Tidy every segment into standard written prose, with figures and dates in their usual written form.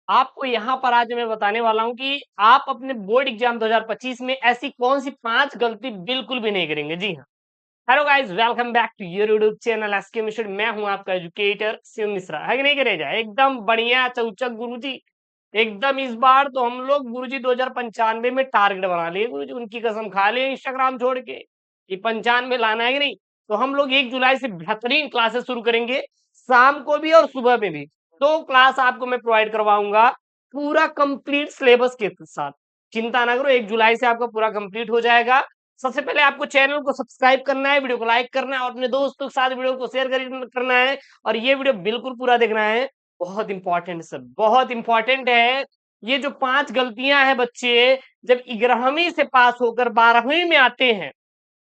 आपको यहाँ पर आज मैं बताने वाला हूँ कि आप अपने बोर्ड एग्जाम 2025 में ऐसी कौन सी 5 गलती बिल्कुल भी नहीं करेंगे। जी हाँ, hello guys, welcome back to your YouTube channel SK Mishra. मैं हूँ आपका एजुकेटर शिव मिश्रा, है कि नहीं करे जाए एकदम बढ़िया चौचक गुरुजी। एकदम इस बार तो हम लोग गुरुजी 2095 में टारगेट बना लिए गुरुजी, उनकी कसम खा लिए इंस्टाग्राम छोड़ के कि 95 लाना है कि नहीं। तो हम लोग 1 जुलाई से बेहतरीन क्लासेस शुरू करेंगे, शाम को भी और सुबह में भी। 2 क्लास आपको मैं प्रोवाइड करवाऊंगा पूरा कंप्लीट सिलेबस के साथ। चिंता ना करो, 1 जुलाई से आपका पूरा कंप्लीट हो जाएगा। सबसे पहले आपको चैनल को सब्सक्राइब करना है, वीडियो को लाइक करना है और अपने दोस्तों के साथ वीडियो को शेयर करना है। और ये वीडियो बिल्कुल पूरा देखना है, बहुत इंपॉर्टेंट सर, बहुत इंपॉर्टेंट है। ये जो 5 गलतियां हैं बच्चे जब 11वीं से पास होकर 12वीं में आते हैं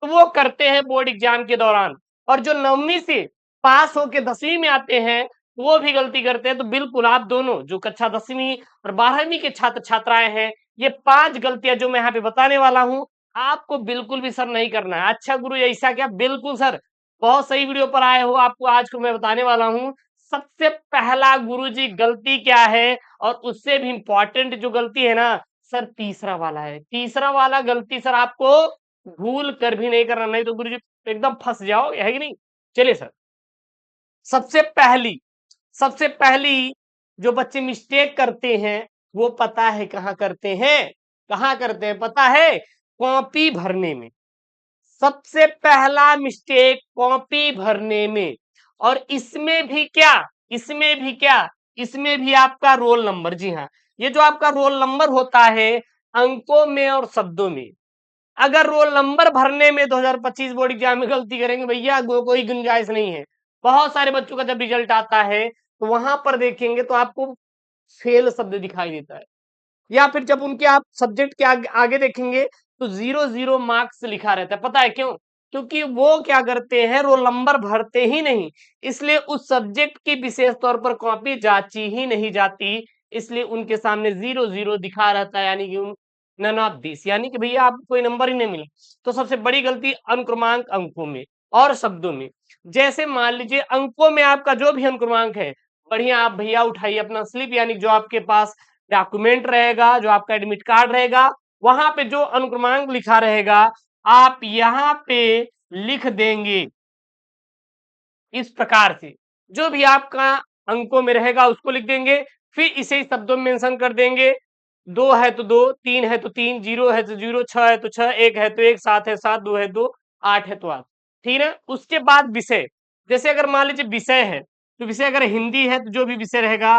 तो वो करते हैं बोर्ड एग्जाम के दौरान, और जो 9वीं से पास होकर 10वीं में आते हैं वो भी गलती करते हैं। तो बिल्कुल आप दोनों जो कक्षा 10वीं और 12वीं के छात्र छात्राएं हैं, ये 5 गलतियां जो मैं यहाँ पे बताने वाला हूँ आपको बिल्कुल भी सर नहीं करना है। अच्छा गुरु ऐसा क्या? बिल्कुल सर, बहुत सही वीडियो पर आए हो। आपको आज को मैं बताने वाला हूँ सबसे पहला गुरुजी गलती क्या है, और उससे भी इंपॉर्टेंट जो गलती है ना सर, तीसरा वाला है। तीसरा वाला गलती सर आपको भूल कर भी नहीं करना, नहीं तो गुरुजी एकदम फंस जाओ, है कि नहीं। चलिए सर, सबसे पहली सबसे पहली जो बच्चे मिस्टेक करते हैं वो पता है कहाँ करते हैं? कहाँ करते हैं पता है? कॉपी भरने में। सबसे पहला मिस्टेक कॉपी भरने में। और इसमें भी क्या, इसमें भी क्या, इसमें भी आपका रोल नंबर। जी हाँ, ये जो आपका रोल नंबर होता है अंकों में और शब्दों में, अगर रोल नंबर भरने में 2025 बोर्ड एग्जाम में गलती करेंगे भैया कोई गुंजाइश नहीं है। बहुत सारे बच्चों का जब रिजल्ट आता है तो वहां पर देखेंगे तो आपको फेल शब्द दिखाई देता है, या फिर जब उनके आप सब्जेक्ट के आगे देखेंगे तो 0 0 मार्क्स लिखा रहता है। पता है क्यों? क्योंकि वो क्या करते हैं, रोल नंबर भरते ही नहीं, इसलिए उस सब्जेक्ट की विशेष तौर पर कॉपी जांची ही नहीं जाती, इसलिए उनके सामने 0 0 दिखा रहता है, यानी कि नन ऑफ दिस, यानी कि भैया आपको कोई नंबर ही नहीं मिला। तो सबसे बड़ी गलती अनुक्रमांक अंकों में और शब्दों में। जैसे मान लीजिए अंकों में आपका जो भी अनुक्रमांक है, बढ़िया आप भैया उठाइए अपना स्लिप, यानी जो आपके पास डॉक्यूमेंट रहेगा, जो आपका एडमिट कार्ड रहेगा, वहां पे जो अनुक्रमांक लिखा रहेगा आप यहाँ पे लिख देंगे इस प्रकार से। जो भी आपका अंकों में रहेगा उसको लिख देंगे, फिर इसे ही शब्दों में मेंशन कर देंगे। 2 है तो 2, 3 है तो 3, 0 है तो 0, 6 है तो 6, 1 है तो 1, 7 है 7, 2 है 2, 8 है तो 8। ठीक है, उसके बाद विषय। जैसे अगर मान लीजिए विषय है तो विषय अगर हिंदी है तो जो भी विषय रहेगा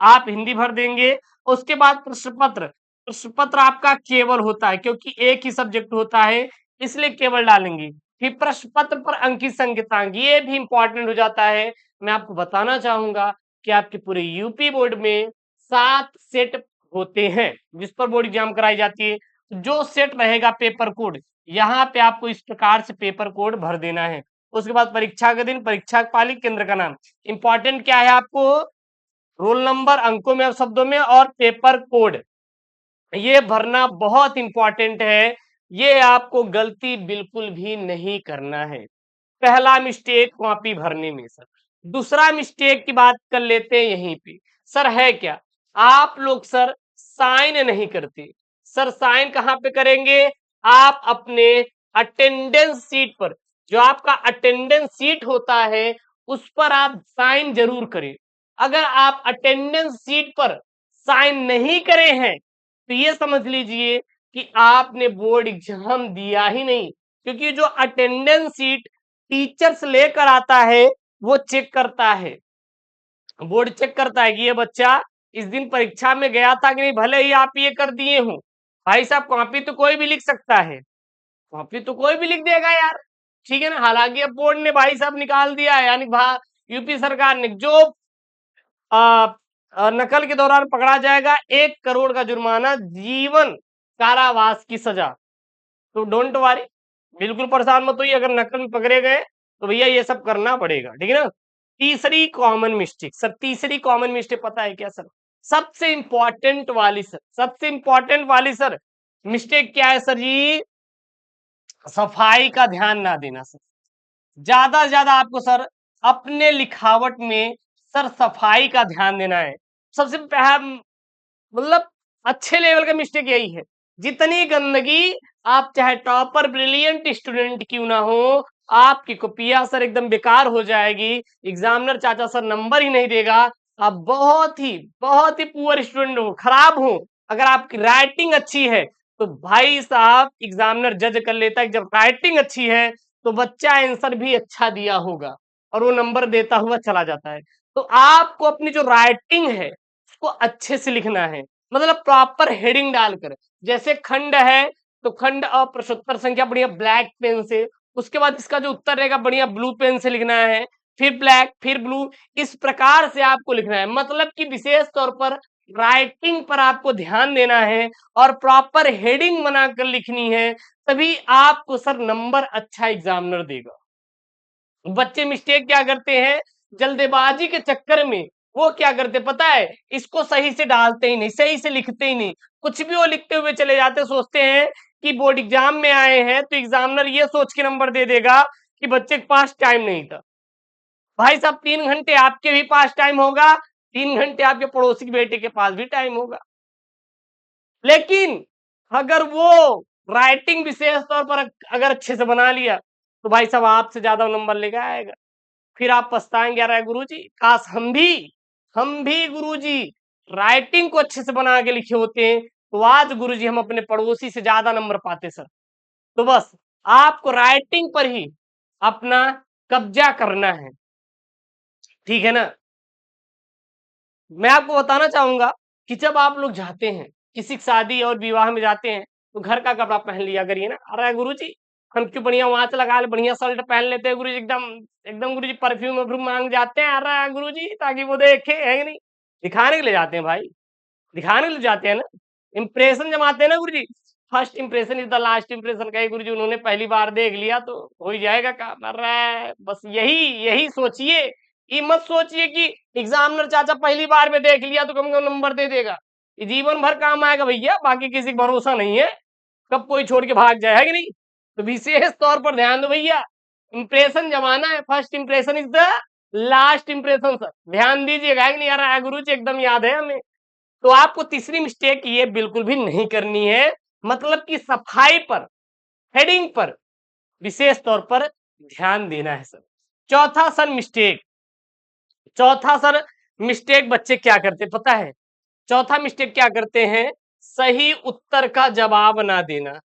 आप हिंदी भर देंगे। उसके बाद प्रश्न पत्र। प्रश्न पत्र आपका केवल होता है क्योंकि एक ही सब्जेक्ट होता है, इसलिए केवल डालेंगे। फिर प्रश्न पत्र पर अंकित संकेतांक, ये भी इंपॉर्टेंट हो जाता है। मैं आपको बताना चाहूंगा कि आपके पूरे यूपी बोर्ड में 7 सेट होते हैं जिस पर बोर्ड एग्जाम कराई जाती है। जो सेट रहेगा पेपर कोड, यहाँ पे आपको इस प्रकार से पेपर कोड भर देना है। उसके बाद परीक्षा के दिन, परीक्षा पाली, केंद्र का नाम। इंपॉर्टेंट क्या है आपको? रोल नंबर अंकों में और शब्दों में, और पेपर कोड, ये भरना बहुत इंपॉर्टेंट है। ये आपको गलती बिल्कुल भी नहीं करना है। पहला मिस्टेक कॉपी भरने में सर। दूसरा मिस्टेक की बात कर लेते हैं यहीं पे। सर है क्या, आप लोग सर साइन नहीं करते। सर साइन कहाँ पे करेंगे? आप अपने अटेंडेंस सीट पर, जो आपका अटेंडेंस सीट होता है उस पर आप साइन जरूर करें। अगर आप अटेंडेंस सीट पर साइन नहीं करे हैं तो ये समझ लीजिए कि आपने बोर्ड एग्जाम दिया ही नहीं, क्योंकि जो अटेंडेंस सीट टीचर्स लेकर आता है वो चेक करता है, बोर्ड चेक करता है कि ये बच्चा इस दिन परीक्षा में गया था कि नहीं। भले ही आप ये कर दिए हो भाई साहब, कॉपी तो कोई भी लिख सकता है, कॉपी तो कोई भी लिख देगा यार, ठीक है ना। हालांकि अब बोर्ड ने भाई साहब निकाल दिया है, यानी यूपी सरकार ने, जो आ, नकल के दौरान पकड़ा जाएगा 1 करोड़ का जुर्माना, जीवन कारावास की सजा। तो डोंट वरी, बिल्कुल परेशान मत होइए, अगर नकल में पकड़े गए तो भैया ये सब करना पड़ेगा, ठीक है ना। तीसरी कॉमन मिस्टेक सर, तीसरी कॉमन मिस्टेक पता है क्या सर? सबसे इंपॉर्टेंट वाली सर, सबसे इंपॉर्टेंट वाली सर मिस्टेक क्या है सर जी? सफाई का ध्यान ना देना सर। ज्यादा से ज्यादा आपको सर अपने लिखावट में सर सफाई का ध्यान देना है। सबसे मतलब अच्छे लेवल का मिस्टेक यही है। जितनी गंदगी, आप चाहे टॉपर ब्रिलियंट स्टूडेंट क्यों ना हो, आपकी कॉपियां सर एकदम बेकार हो जाएगी, एग्जामिनर चाचा सर नंबर ही नहीं देगा। आप बहुत ही पुअर स्टूडेंट हो, खराब हो। अगर आपकी राइटिंग अच्छी है तो भाई साहब एग्जामिनर जज कर लेता है। जब राइटिंग अच्छी है तो बच्चा आंसर भी अच्छा दिया होगा और वो नंबर देता हुआ चला जाता है। तो आपको अपनी जो राइटिंग है उसको अच्छे से लिखना है, मतलब प्रॉपर हेडिंग डालकर। जैसे खंड है तो खंड और प्रश्नोत्तर संख्या बढ़िया ब्लैक पेन से, उसके बाद इसका जो उत्तर रहेगा बढ़िया ब्लू पेन से लिखना है, फिर ब्लैक फिर ब्लू, इस प्रकार से आपको लिखना है। मतलब कि विशेष तौर पर राइटिंग पर आपको ध्यान देना है और प्रॉपर हेडिंग बनाकर लिखनी है, तभी आपको सर नंबर अच्छा एग्जामिनर देगा। बच्चे मिस्टेक क्या करते हैं, जल्दबाजी के चक्कर में वो क्या करते पता है, इसको सही से डालते ही नहीं, सही से लिखते ही नहीं, कुछ भी वो लिखते हुए चले जाते, सोचते हैं कि बोर्ड एग्जाम में आए हैं तो एग्जामिनर ये सोच के नंबर दे देगा कि बच्चे के पास टाइम नहीं था। भाई साहब 3 घंटे आपके भी पास टाइम होगा, 3 घंटे आपके पड़ोसी के बेटे के पास भी टाइम होगा, लेकिन अगर वो राइटिंग विशेष तौर पर अगर अच्छे से बना लिया तो भाई साहब आपसे ज्यादा नंबर लेके आएगा। फिर आप पछताएंगे, अरे गुरुजी काश हम भी गुरुजी राइटिंग को अच्छे से बना के लिखे होते हैं तो आज गुरुजी हम अपने पड़ोसी से ज्यादा नंबर पाते सर। तो बस आपको राइटिंग पर ही अपना कब्जा करना है, ठीक है ना। मैं आपको बताना चाहूंगा कि जब आप लोग जाते हैं किसी शादी और विवाह में जाते हैं तो घर का कपड़ा पहन लिया करिए ना। अरे गुरुजी हम क्यों बढ़िया वहां से लगा ले, बढ़िया शर्ट पहन लेते हैं गुरुजी, एकदम एकदम गुरुजी परफ्यूम वर्फ्यूम मांग जाते हैं, अरे गुरुजी ताकि वो देखे, है कि नहीं। दिखाने के लिए जाते हैं भाई, दिखाने के लिए जाते हैं ना, इंप्रेशन जमाते हैं ना गुरुजी। First impression is the last impression, कहे गुरुजी उन्होंने पहली बार देख लिया तो हो ही जाएगा काम। अरे बस यही यही सोचिए, ये मत सोचिए कि एग्जामिनर चाचा पहली बार में देख लिया तो कम से कम नंबर दे देगा। ये जीवन भर काम आएगा भैया, बाकी किसी का भरोसा नहीं है, कब कोई छोड़ के भाग जाए, है कि नहीं। तो विशेष तौर पर ध्यान दो भैया, इंप्रेशन जमाना है, first impression is the last impression sir, ध्यान दीजिएगा, है कि नहीं। यार गुरु जी एकदम याद है हमें। तो आपको तीसरी मिस्टेक ये बिल्कुल भी नहीं करनी है, मतलब कि सफाई पर, हेडिंग पर विशेष तौर पर ध्यान देना है सर। चौथा सर मिस्टेक बच्चे क्या करते पता है, चौथा मिस्टेक क्या करते हैं, सही उत्तर का जवाब ना देना,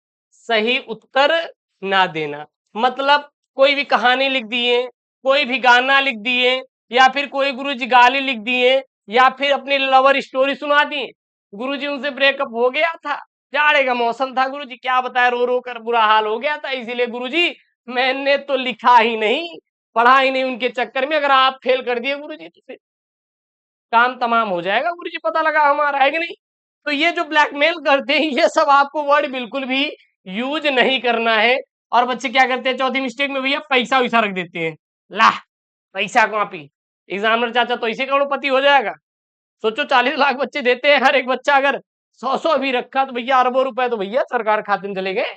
सही उत्तर ना देना। मतलब कोई भी कहानी लिख दिए, कोई भी गाना लिख दिए, या फिर कोई गुरुजी गाली लिख दिए, या फिर अपनी लवर स्टोरी सुना दिए। गुरुजी उनसे ब्रेकअप हो गया था, जाड़े का मौसम था, गुरुजी क्या बताया, रो रो कर बुरा हाल हो गया था, इसीलिए गुरुजी मैंने तो लिखा ही नहीं, पढ़ा ही नहीं उनके चक्कर में। अगर आप फेल कर दिए गुरुजी तो फिर काम तमाम हो जाएगा गुरुजी, पता लगा हमारा, है कि नहीं। तो ये जो ब्लैकमेल करते हैं ये सब आपको वर्ड बिल्कुल भी यूज नहीं करना है। और बच्चे क्या करते हैं चौथी मिस्टेक में भैया, पैसा वैसा रख देते हैं, ला पैसा कॉपी, एग्जामिनर चाचा तो इसे करोड़पति हो जाएगा। सोचो 40 लाख बच्चे देते हैं, हर एक बच्चा अगर 100 भी रखा तो भैया अरबों रुपए तो भैया सरकार खाते में चले गए,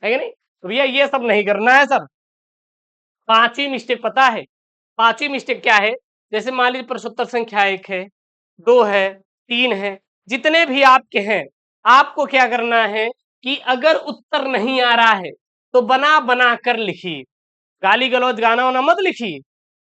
है कि नहीं। तो भैया ये सब नहीं करना है सर। पांचवी मिस्टेक पता है, पांचवी मिस्टेक क्या है, जैसे मान लीजिए प्रश्नोत्तर संख्या 1 है, 2 है, 3 है, जितने भी आपके हैं, आपको क्या करना है कि अगर उत्तर नहीं आ रहा है तो बना बना कर लिखिए, गाली गलौज गाना वाना मत लिखिए,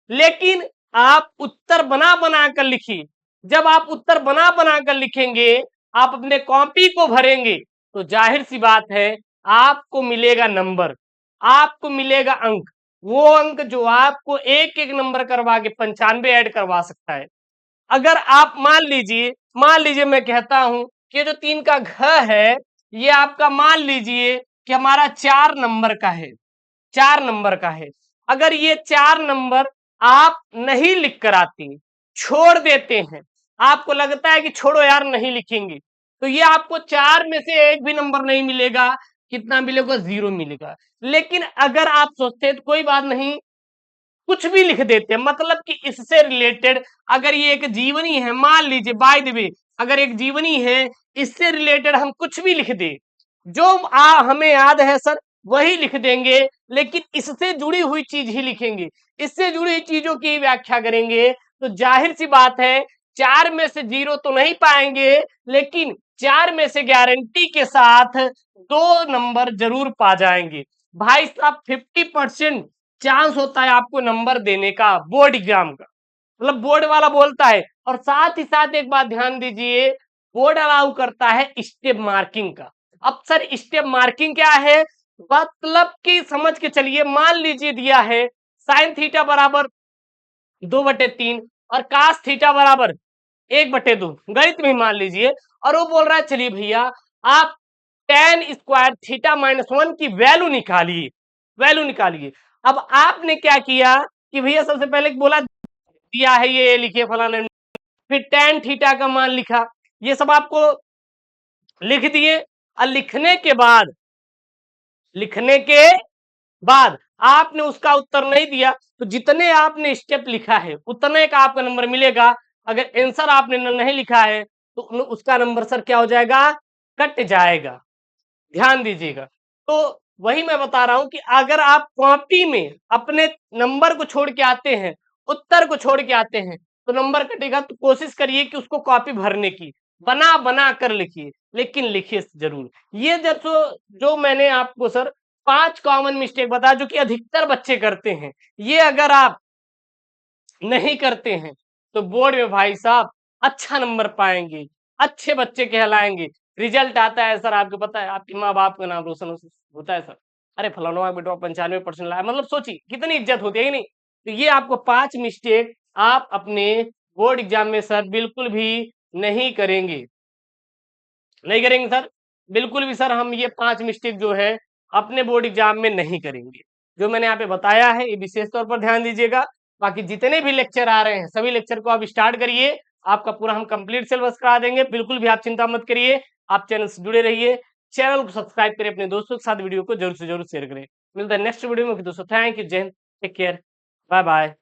लेकिन आप उत्तर बना बना कर लिखिए। जब आप उत्तर बना बना कर लिखेंगे, आप अपने कॉपी को भरेंगे तो जाहिर सी बात है आपको मिलेगा नंबर, आपको मिलेगा अंक, वो अंक जो आपको एक एक नंबर करवा के 95 ऐड करवा सकता है। अगर आप मान लीजिए मैं कहता हूं कि जो 3 का घ है ये आपका मान लीजिए कि हमारा 4 नंबर का है, 4 नंबर का है। अगर ये 4 नंबर आप नहीं लिख कर आती, छोड़ देते हैं, आपको लगता है कि छोड़ो यार नहीं लिखेंगे, तो ये आपको 4 में से एक भी नंबर नहीं मिलेगा, कितना मिलेगा, 0 मिलेगा। लेकिन अगर आप सोचते हैं तो कोई बात नहीं, कुछ भी लिख देते हैं, मतलब कि इससे रिलेटेड अगर ये एक जीवनी है, मान लीजिए बाय द वे अगर एक जीवनी है, इससे रिलेटेड हम कुछ भी लिख दे, जो हमें याद है सर वही लिख देंगे, लेकिन इससे जुड़ी हुई चीज ही लिखेंगे, इससे जुड़ी हुई चीजों की व्याख्या करेंगे। तो जाहिर सी बात है 4 में से 0 तो नहीं पाएंगे, लेकिन 4 में से गारंटी के साथ 2 नंबर जरूर पा जाएंगे। भाई साहब 50% चांस होता है आपको नंबर देने का बोर्ड एग्जाम का, मतलब बोर्ड वाला बोलता है। और साथ ही साथ एक बात ध्यान दीजिए, बोर्ड अलाउ करता है स्टेप मार्किंग का। अब सर स्टेप मार्किंग क्या है? मतलब कि समझ के चलिए, मान लीजिए दिया है साइन थीटा बराबर 2/3 और कास थीटा बराबर 1/2, गणित में मान लीजिए। और वो बोल रहा है चलिए भैया आप tan स्क्वायर थीटा -1 की वैल्यू निकालिए, वैल्यू निकालिए। अब आपने क्या किया कि भैया सबसे पहले बोला दिया है ये लिखिए फलाने, फिर tan थीटा का मान लिखा, ये सब आपको लिख दिए। और लिखने के बाद आपने उसका उत्तर नहीं दिया, तो जितने आपने स्टेप लिखा है उतने का आपका नंबर मिलेगा। अगर आंसर आपने नहीं लिखा है तो उसका नंबर सर क्या हो जाएगा? कट जाएगा। ध्यान दीजिएगा। तो वही मैं बता रहा हूं कि अगर आप कॉपी में अपने नंबर को छोड़ के आते हैं, उत्तर को छोड़ के आते हैं, तो नंबर कटेगा। तो कोशिश करिए कि उसको कॉपी भरने की, बना बना कर लिखिए, लेकिन लिखिए जरूर। ये जो मैंने आपको सर 5 कॉमन मिस्टेक बताया जो कि अधिकतर बच्चे करते हैं, ये अगर आप नहीं करते हैं तो बोर्ड में भाई साहब अच्छा नंबर पाएंगे, अच्छे बच्चे कहलाएंगे। रिजल्ट आता है सर, आपको पता है आपके माँ बाप का नाम रोशन होता है सर, अरे फलाना बेटा 95% लाया, मतलब सोचिए कितनी इज्जत होती है कि नहीं। तो ये आपको 5 मिस्टेक आप अपने बोर्ड एग्जाम में सर बिल्कुल भी नहीं करेंगे, नहीं करेंगे सर, बिल्कुल भी सर। हम ये 5 मिस्टेक जो है अपने बोर्ड एग्जाम में नहीं करेंगे। जो मैंने यहाँ पे बताया है ये विशेष तौर पर ध्यान दीजिएगा। बाकी जितने भी लेक्चर आ रहे हैं सभी लेक्चर को आप स्टार्ट करिए, आपका पूरा हम कंप्लीट सिलेबस करा देंगे, बिल्कुल भी आप चिंता मत करिए। आप चैनल से जुड़े रहिए, चैनल को सब्सक्राइब करें, अपने दोस्तों के साथ वीडियो को जरूर से जरूर शेयर करें। मिलता है नेक्स्ट वीडियो में दोस्तों। थैंक यू, जय हिंद, टेक केयर, बाय बाय।